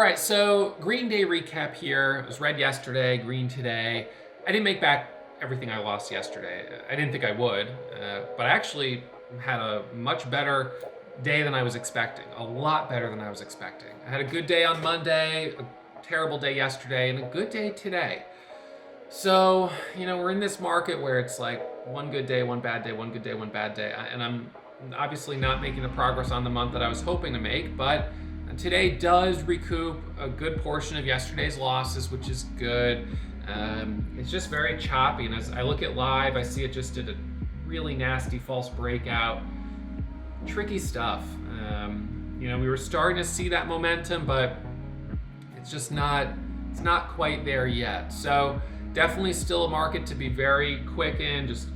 right, so Green Day recap here. It was red yesterday, green today. I didn't make back everything I lost yesterday. I didn't think I would, but I actually had a much better day than I was expecting. A lot better than I was expecting. I had a good day on Monday, a terrible day yesterday, and a good day today. So, we're in this market where it's like one good day, one bad day, one good day, one bad day. And I'm obviously not making the progress on the month that I was hoping to make, but today does recoup a good portion of yesterday's losses, which is good. It's just very choppy, and as I look at live, I see it just did a really nasty false breakout. Tricky stuff. We were starting to see that momentum, but it's not quite there yet. So definitely still a market to be very quick in. Just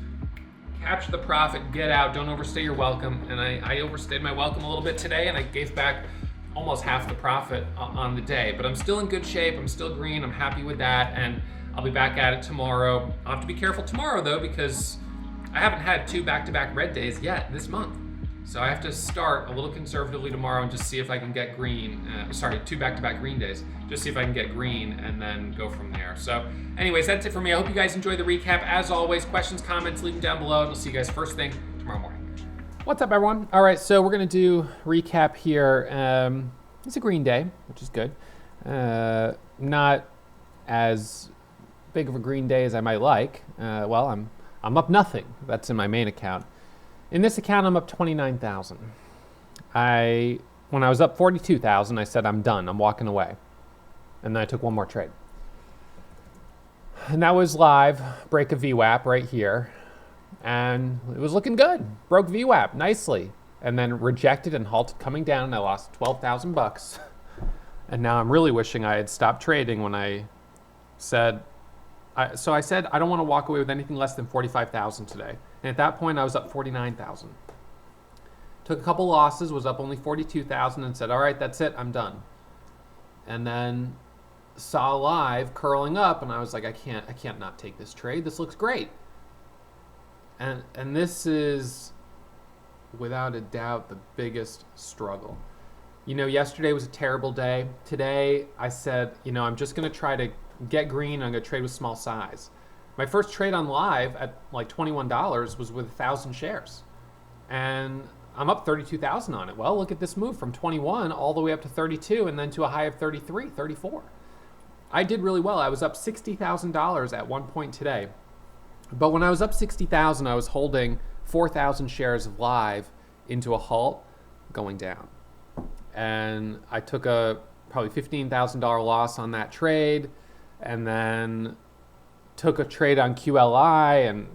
capture the profit, get out, don't overstay your welcome. And I overstayed my welcome a little bit today, and I gave back almost half the profit on the day. But I'm still in good shape. I'm still green. I'm happy with that, and I'll be back at it tomorrow. I'll have to be careful tomorrow, though, because I haven't had 2 back-to-back red days yet this month. So I have to start a little conservatively tomorrow and just see if I can get green. 2 back-to-back green days. Just see if I can get green and then go from there. So anyways, that's it for me. I hope you guys enjoyed the recap. As always, questions, comments, leave them down below, and we'll see you guys first thing tomorrow morning. What's up, everyone? All right, so we're going to do recap here. It's a green day, which is good. Not as big of a green day as I might like. I'm up nothing. That's in my main account. In this account, I'm up 29,000. When I was up 42,000, I said, I'm done. I'm walking away. And then I took one more trade. And that was live, break a VWAP right here. And it was looking good. Broke VWAP nicely. And then rejected and halted coming down. And I lost 12,000 bucks. And now I'm really wishing I had stopped trading when I said, I said I don't want to walk away with anything less than 45,000 today. And at that point, I was up 49,000. Took a couple losses, was up only 42,000, and said, all right, that's it, I'm done. And then saw live curling up, and I was like, I can't not take this trade. This looks great. And this is, without a doubt, the biggest struggle. Yesterday was a terrible day. Today, I said, I'm just going to try to get green. I'm going to trade with small size. My first trade on live at like $21 was with 1,000 shares. And I'm up 32,000 on it. Well, look at this move from 21 all the way up to 32 and then to a high of 33, 34. I did really well. I was up $60,000 at one point today. But when I was up 60,000, I was holding 4,000 shares of live into a halt going down. And I took a probably $15,000 loss on that trade, and then took a trade on QLI and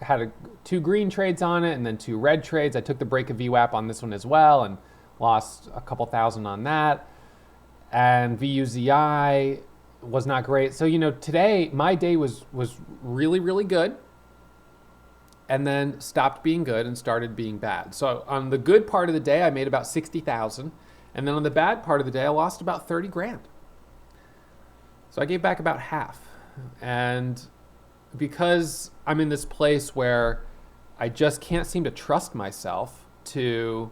had 2 green trades on it and then 2 red trades. I took the break of VWAP on this one as well and lost a couple thousand on that. And VUZI was not great. So, today my day was really, really good, and then stopped being good and started being bad. So on the good part of the day, I made about 60,000. And then on the bad part of the day, I lost about 30 grand. So I gave back about half. And because I'm in this place where I just can't seem to trust myself to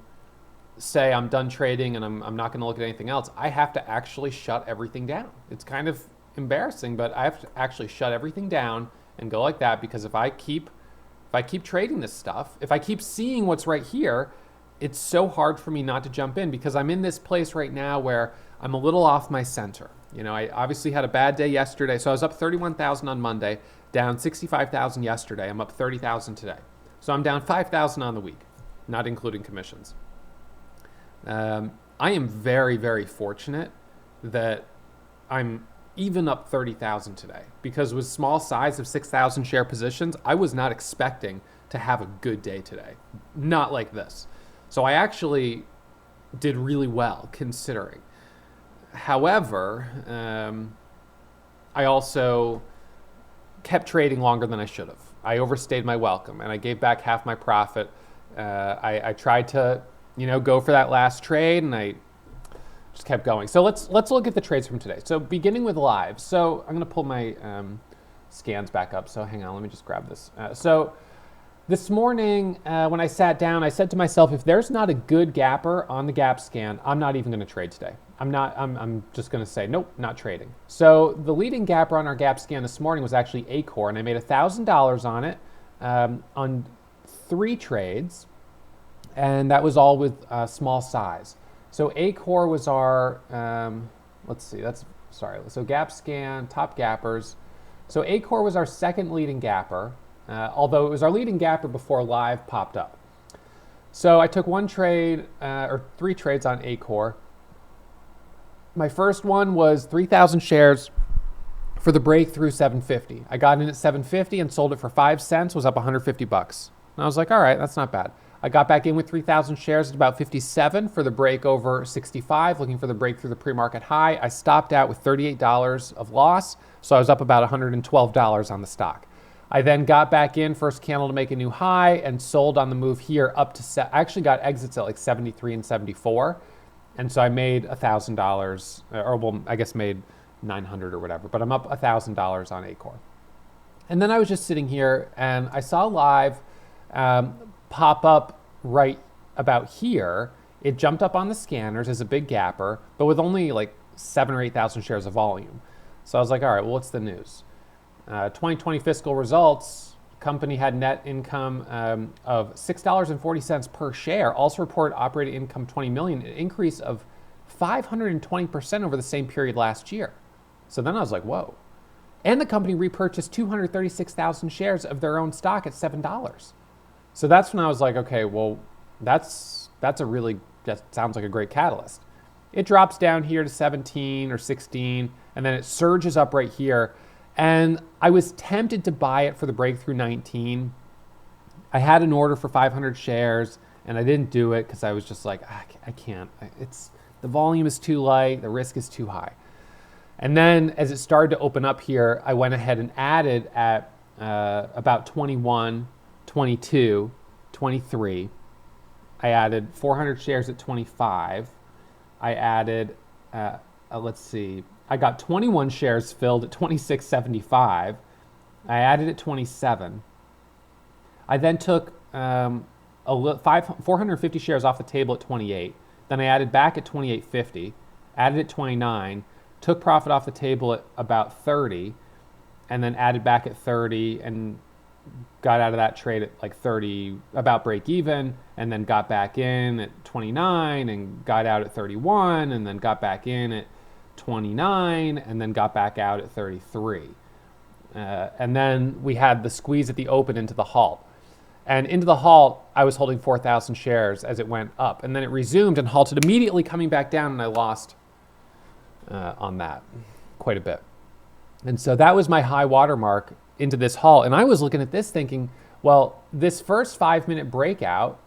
say I'm done trading and I'm not going to look at anything else, I have to actually shut everything down. It's kind of embarrassing, but I have to actually shut everything down and go like that, because if I keep trading this stuff, if I keep seeing what's right here, it's so hard for me not to jump in, because I'm in this place right now where I'm a little off my center. I obviously had a bad day yesterday, so I was up 31,000 on Monday, down 65,000 yesterday. I'm up 30,000 today. So I'm down 5,000 on the week, not including commissions. I am very, very fortunate that I'm even up 30,000 today, because with small size of 6,000 share positions, I was not expecting to have a good day today. Not like this. So I actually did really well considering. However, I also kept trading longer than I should have. I overstayed my welcome, and I gave back half my profit. I tried to, go for that last trade, and I just kept going. So let's look at the trades from today. So beginning with live. So I'm going to pull my scans back up. So hang on, let me just grab this. So This morning, when I sat down, I said to myself, if there's not a good gapper on the gap scan, I'm not even going to trade today. I'm just going to say, nope, not trading. So the leading gapper on our gap scan this morning was actually Acor, and I made $1,000 on it on 3 trades, and that was all with small size. So Acor was our, so gap scan, top gappers. So Acor was our second leading gapper, although it was our leading gapper before live popped up. So I took 1 trade, or 3 trades on Acor. My first one was 3,000 shares for the breakthrough 750. I got in at 750 and sold it for 5 cents, was up 150 bucks. And I was like, all right, that's not bad. I got back in with 3,000 shares at about 57 for the break over 65, looking for the break through the pre-market high. I stopped out with $38 of loss, so I was up about $112 on the stock. I then got back in, first candle to make a new high, and sold on the move here up to, I actually got exits at like 73 and 74. And so I made $1,000, or well, I guess made 900 or whatever, but I'm up $1,000 on Acor. And then I was just sitting here and I saw live pop up right about here. It jumped up on the scanners as a big gapper, but with only like 7,000 or 8,000 shares of volume. So I was like, all right, well, what's the news? 2020 fiscal results, company had net income of $6.40 per share, also reported operating income 20 million, an increase of 520% over the same period last year. So then I was like, whoa. And the company repurchased 236,000 shares of their own stock at $7. So that's when I was like, okay, well, that sounds like a great catalyst. It drops down here to 17 or 16, and then it surges up right here. And I was tempted to buy it for the breakthrough 19. I had an order for 500 shares, and I didn't do it because I was just like, I can't. The volume is too light, the risk is too high. And then as it started to open up here, I went ahead and added at about 21, 22, 23. I added 400 shares at 25. I added, I got 21 shares filled at 26.75. I added at 27. I then took 450 shares off the table at 28. Then I added back at 28.50, added at 29, took profit off the table at about 30, and then added back at 30 and got out of that trade at like 30, about break even, and then got back in at 29 and got out at 31, and then got back in at 29 and then got back out at 33. And then we had the squeeze at the open into the halt. And into the halt, I was holding 4,000 shares as it went up. And then it resumed and halted immediately coming back down, and I lost on that quite a bit. And so that was my high water mark into this halt. And I was looking at this thinking, well, this first 5-minute breakout,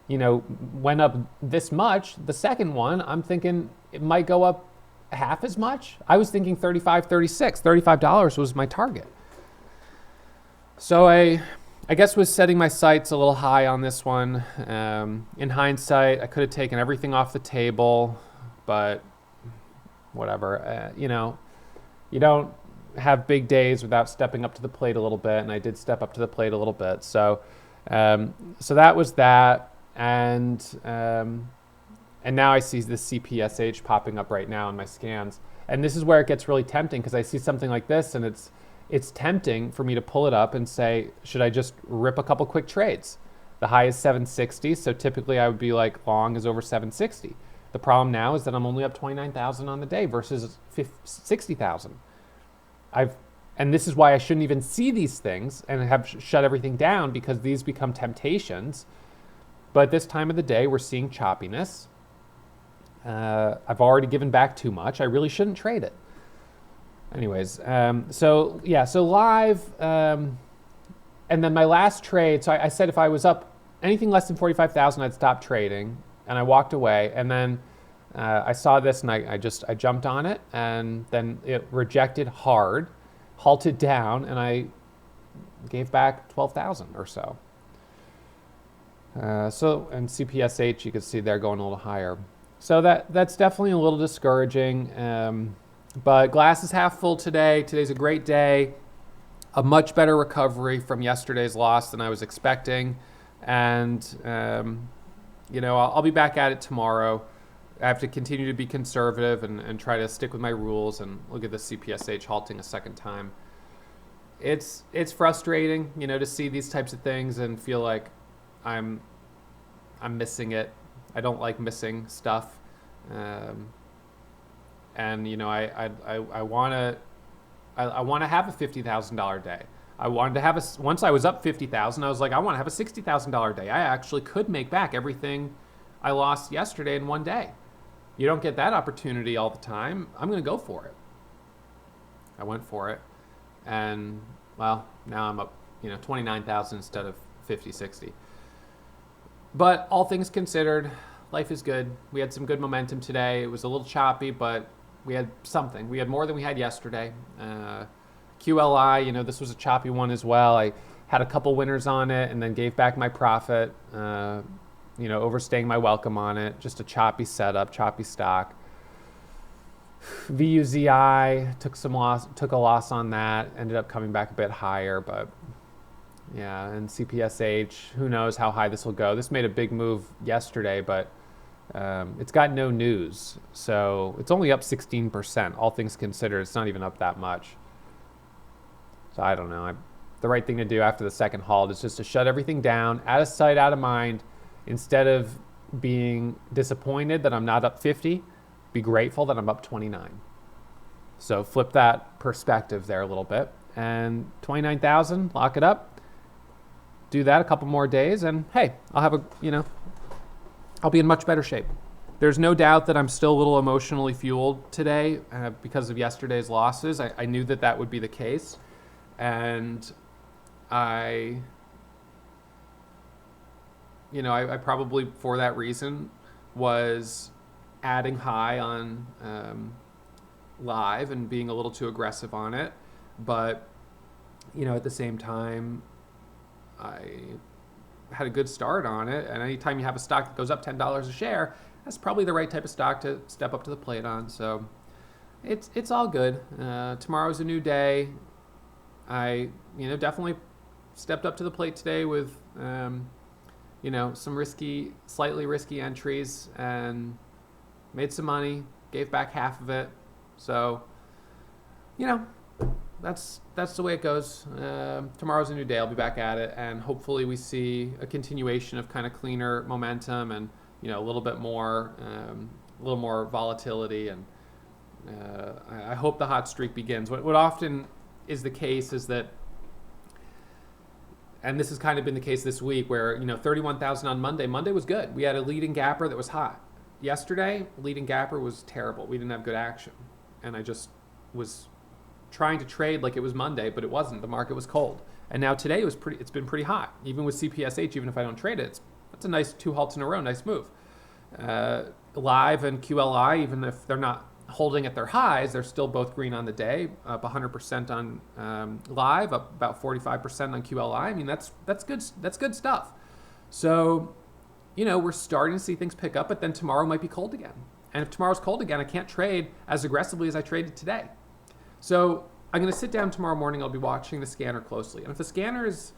went up this much. The second one, I'm thinking it might go up half as much. I was thinking 35, 36. $35 was my target. So I guess was setting my sights a little high on this one. In hindsight, I could have taken everything off the table, but whatever. You don't have big days without stepping up to the plate a little bit, and I did step up to the plate a little bit. So that was that, and now I see the CPSH popping up right now in my scans, and this is where it gets really tempting because I see something like this, and it's tempting for me to pull it up and say, should I just rip a couple quick trades? The high is 760, so typically I would be like long is over 760. The problem now is that I'm only up 29,000 on the day versus 60,000. And this is why I shouldn't even see these things and have shut everything down, because these become temptations. But at this time of the day, we're seeing choppiness. I've already given back too much. I really shouldn't trade it. Anyways, so live, and then my last trade, so I said if I was up anything less than 45,000, I'd stop trading, and I walked away, and then I saw this, and I jumped on it, and then it rejected hard, halted down, and I gave back 12,000 or so. And CPSH, you can see they're going a little higher. So that's definitely a little discouraging, but glass is half full today. Today's a great day. a much better recovery from yesterday's loss than I was expecting. And, I'll be back at it tomorrow. I have to continue to be conservative and try to stick with my rules. And look at the CPSH halting a second time. It's frustrating, to see these types of things and feel like I'm missing it. I don't like missing stuff. I want to have a $50,000 day. I wanted to have once I was up 50,000, I was like, I want to have a $60,000 day. I actually could make back everything I lost yesterday in one day. You don't get that opportunity all the time. I'm going to go for it. I went for it. And well, now I'm up, 29,000 instead of 50, 60. But all things considered, life is good. We had some good momentum today. It was a little choppy, but we had something. We had more than we had yesterday. QLI, this was a choppy one as well. I had a couple winners on it and then gave back my profit, overstaying my welcome on it. Just a choppy setup, choppy stock. VUZI took a loss on that, ended up coming back a bit higher, but yeah, and CPSH, who knows how high this will go. This made a big move yesterday, but it's got no news, so it's only up 16%. All things considered, it's not even up that much. So I don't know. The right thing to do after the second halt is just to shut everything down, out of sight, out of mind. Instead of being disappointed that I'm not up 50, be grateful that I'm up 29. So flip that perspective there a little bit. And 29,000, lock it up. Do that a couple more days, and hey, I'll be in much better shape. There's no doubt that I'm still a little emotionally fueled today because of yesterday's losses. I knew that would be the case. And I probably, for that reason, was adding high on live and being a little too aggressive on it. But, at the same time, I had a good start on it. And anytime you have a stock that goes up $10 a share, that's probably the right type of stock to step up to the plate on. So it's all good. Tomorrow's a new day. I, definitely stepped up to the plate today with, some slightly risky entries and made some money, gave back half of it. So, that's the way it goes. Tomorrow's a new day. I'll be back at it, and hopefully we see a continuation of kind of cleaner momentum and, a little bit more, volatility. And I hope the hot streak begins. What often is the case is that, and this has kind of been the case this week, where 31,000 on Monday. Monday was good. We had a leading gapper that was hot. Yesterday, leading gapper was terrible. We didn't have good action, and I just was trying to trade like it was Monday, but it wasn't. The market was cold. And now today it's been pretty hot. Even with CPSH, even if I don't trade it, that's a nice 2 halts in a row, nice move. Live and QLI, even if they're not holding at their highs, they're still both green on the day, up 100% on live, up about 45% on QLI. I mean, that's good stuff. So, we're starting to see things pick up, but then tomorrow might be cold again. And if tomorrow's cold again, I can't trade as aggressively as I traded today. So I'm going to sit down tomorrow morning. I'll be watching the scanner closely. And if the scanner is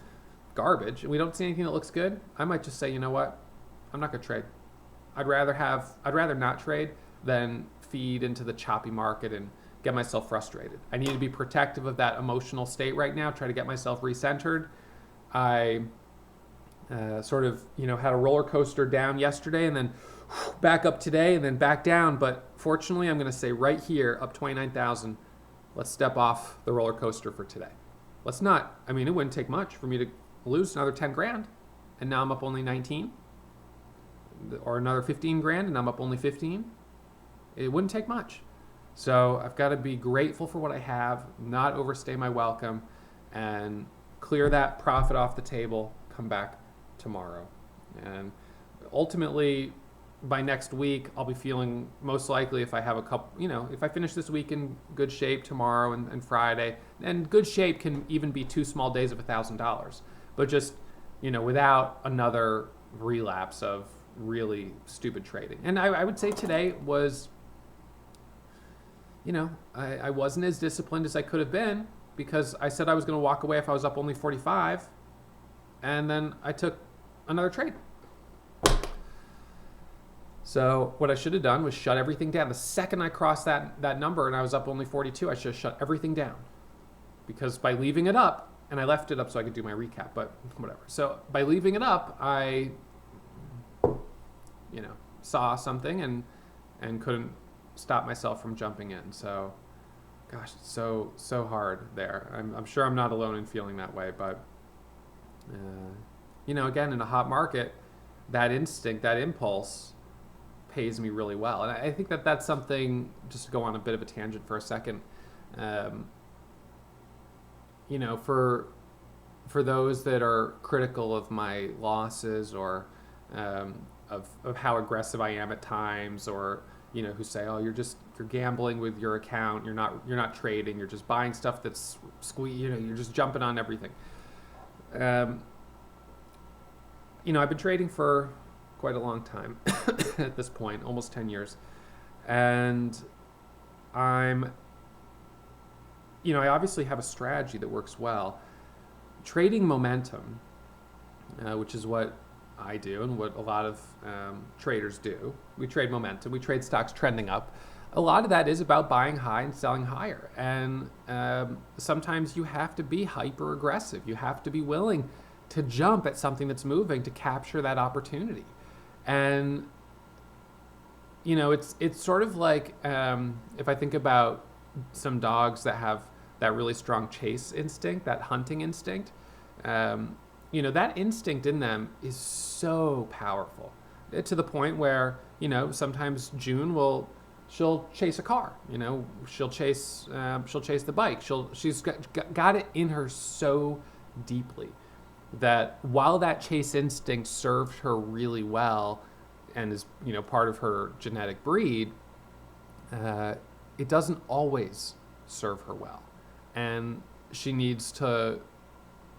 garbage and we don't see anything that looks good, I might just say, you know what? I'm not going to trade. I'd rather not trade than feed into the choppy market and get myself frustrated. I need to be protective of that emotional state right now, try to get myself recentered. I had a roller coaster down yesterday and then back up today and then back down. But fortunately, I'm going to say right here, up 29,000, let's step off the roller coaster for today. Let's not. I mean, it wouldn't take much for me to lose another 10 grand. And now I'm up only 19. Or another 15 grand and I'm up only 15. It wouldn't take much. So I've got to be grateful for what I have, not overstay my welcome, and clear that profit off the table, come back tomorrow. And ultimately, by next week, I'll be feeling most likely, if I have a couple, if I finish this week in good shape tomorrow and Friday, and good shape can even be 2 small days of $1,000, but just, without another relapse of really stupid trading. And I would say today was, I wasn't as disciplined as I could have been, because I said I was going to walk away if I was up only 45, and then I took another trade. So what I should have done was shut everything down. The second I crossed that number and I was up only 42, I should have shut everything down. Because by leaving it up, and I left it up so I could do my recap, but whatever. So by leaving it up, I, saw something and couldn't stop myself from jumping in. So, gosh, it's so hard there. I'm sure I'm not alone in feeling that way, but again, in a hot market, that instinct, that impulse pays me really well. And I think that's something, just to go on a bit of a tangent for a second, for those that are critical of my losses or of how aggressive I am at times, or who say, oh, you're gambling with your account, you're not trading, you're just buying stuff that's you're just jumping on everything. I've been trading for quite a long time at this point, almost 10 years. And I obviously have a strategy that works well. Trading momentum, which is what I do and what a lot of traders do. We trade momentum. We trade stocks trending up. A lot of that is about buying high and selling higher. And sometimes you have to be hyper aggressive. You have to be willing to jump at something that's moving to capture that opportunity. And it's sort of like if I think about some dogs that have that really strong chase instinct, that hunting instinct, that instinct in them is so powerful, to the point where sometimes June she'll chase a car, she'll chase the bike, she's got it in her so deeply that while that chase instinct served her really well and is part of her genetic breed, it doesn't always serve her well, and she needs to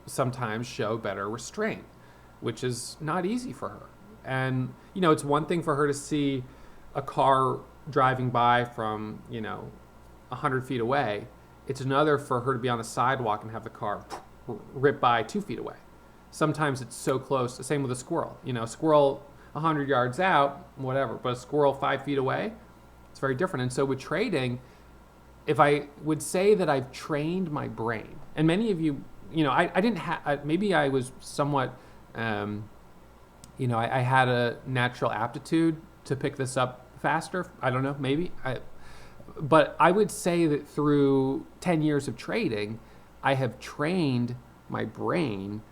sometimes show better restraint, which is not easy for her. And it's one thing for her to see a car driving by from 100 feet away. It's another for her to be on the sidewalk and have the car rip by 2 feet away. Sometimes it's so close. The same with a squirrel. A squirrel 100 yards out, whatever, but a squirrel 5 feet away, it's very different. And so with trading, if I would say that I've trained my brain, and many of you, I didn't have, maybe I was somewhat, I had a natural aptitude to pick this up faster. I don't know, maybe. But I would say that through 10 years of trading, I have trained my brain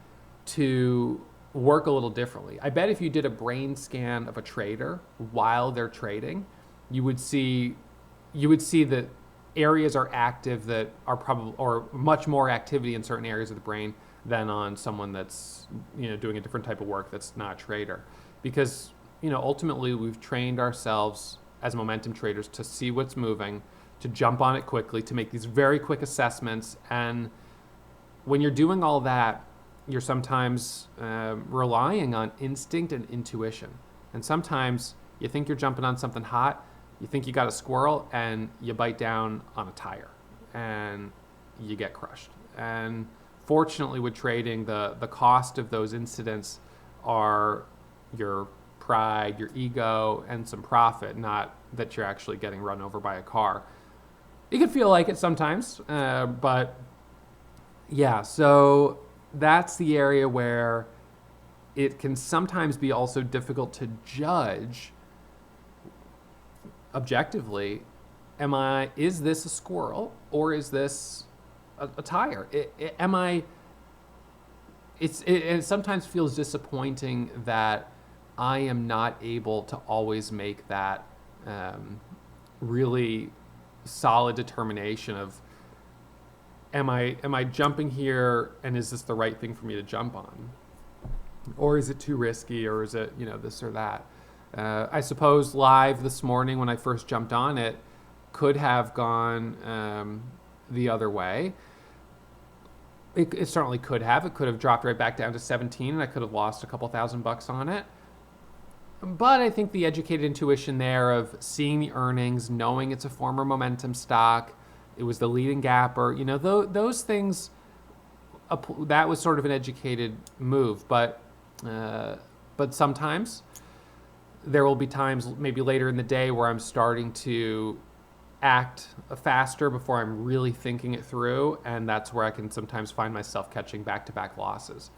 to work a little differently. I bet if you did a brain scan of a trader while they're trading, you would see that areas are active that are probably, or much more activity in certain areas of the brain than on someone that's doing a different type of work that's not a trader. Because ultimately we've trained ourselves as momentum traders to see what's moving, to jump on it quickly, to make these very quick assessments. And when you're doing all that, you're sometimes relying on instinct and intuition. And sometimes you think you're jumping on something hot, you think you got a squirrel, and you bite down on a tire and you get crushed. And fortunately with trading, the cost of those incidents are your pride, your ego, and some profit, not that you're actually getting run over by a car. It can feel like it sometimes, but yeah, so that's the area where it can sometimes be also difficult to judge objectively, is this a squirrel or is this a tire? It sometimes feels disappointing that I am not able to always make that really solid determination of, am I jumping here, and is this the right thing for me to jump on? Or is it too risky, or is it, this or that? I suppose live this morning when I first jumped on it could have gone the other way. It certainly could have. It could have dropped right back down to 17 and I could have lost a couple $1,000 on it. But I think the educated intuition there of seeing the earnings, knowing it's a former momentum stock, it was the leading gap, or those things. That was sort of an educated move, but sometimes there will be times maybe later in the day where I'm starting to act faster before I'm really thinking it through, and that's where I can sometimes find myself catching back-to-back losses.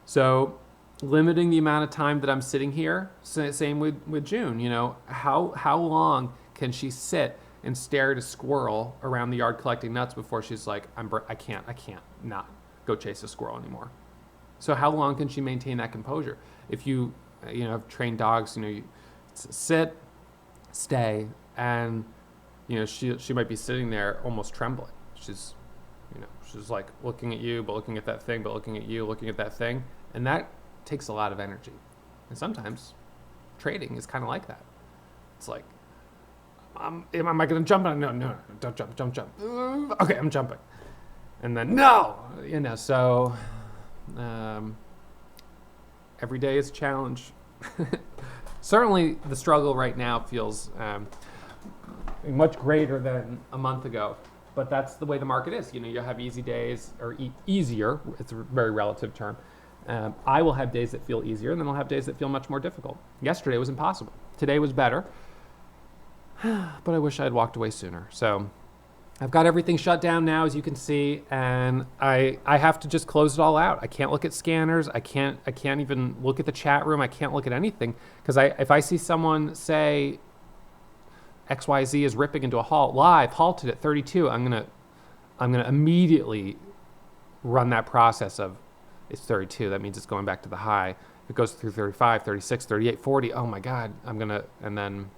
So limiting the amount of time that I'm sitting here, same with June. How long can she sit and stare at a squirrel around the yard collecting nuts before she's like, I can't not go chase a squirrel anymore. So how long can she maintain that composure? If you have trained dogs, you sit, stay, and she might be sitting there almost trembling. She's like looking at you, but looking at that thing, but looking at you, looking at that thing, and that takes a lot of energy. And sometimes trading is kind of like that. It's like, am I going to jump? No, don't jump. Okay, I'm jumping. And then, no, so every day is a challenge. Certainly the struggle right now feels much greater than a month ago, but that's the way the market is. You'll have easy days, or easier, it's a very relative term. I will have days that feel easier, and then I'll have days that feel much more difficult. Yesterday was impossible. Today was better, but I wish I had walked away sooner. So I've got everything shut down now, as you can see, and I have to just close it all out. I can't look at scanners. I can't even look at the chat room. I can't look at anything, because if I see someone say XYZ is ripping into a halt live, halted at 32, I'm gonna immediately run that process of, it's 32, that means it's going back to the high. If it goes through 35, 36, 38, 40, oh my God, and then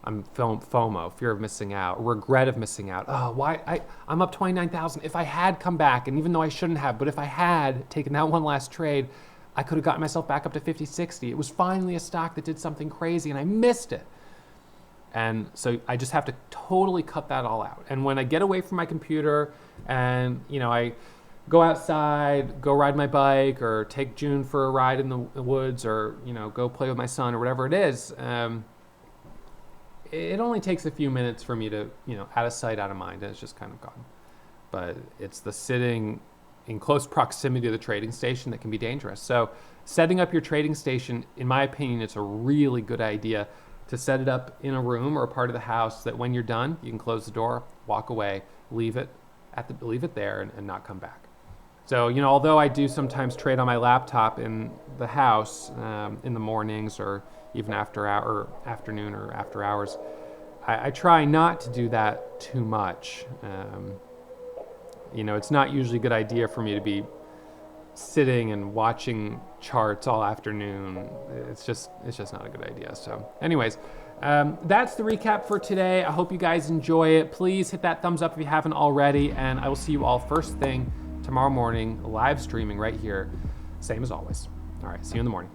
I'm FOMO, fear of missing out, regret of missing out. Oh, why? I'm up 29,000. If I had come back, and even though I shouldn't have, but if I had taken that one last trade, I could have gotten myself back up to 50, 60. It was finally a stock that did something crazy, and I missed it. And so I just have to totally cut that all out. And when I get away from my computer and, I go outside, go ride my bike, or take June for a ride in the woods, or, go play with my son, or whatever it is, it only takes a few minutes for me to, out of sight, out of mind, and it's just kind of gone. But it's the sitting in close proximity to the trading station that can be dangerous. So setting up your trading station, in my opinion, it's a really good idea to set it up in a room or a part of the house that when you're done, you can close the door, walk away, leave it there, and not come back. So, although I do sometimes trade on my laptop in the house in the mornings, or even afternoon or after hours, I try not to do that too much. It's not usually a good idea for me to be sitting and watching charts all afternoon. It's just not a good idea. So anyways, that's the recap for today. I hope you guys enjoy it. Please hit that thumbs up if you haven't already, and I will see you all first thing tomorrow morning, live streaming right here, same as always. All right, see you in the morning.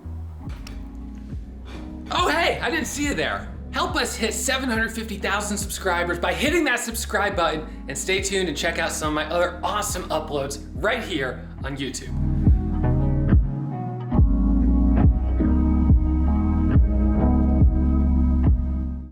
Oh hey, I didn't see you there. Help us hit 750,000 subscribers by hitting that subscribe button, and stay tuned and check out some of my other awesome uploads right here on YouTube.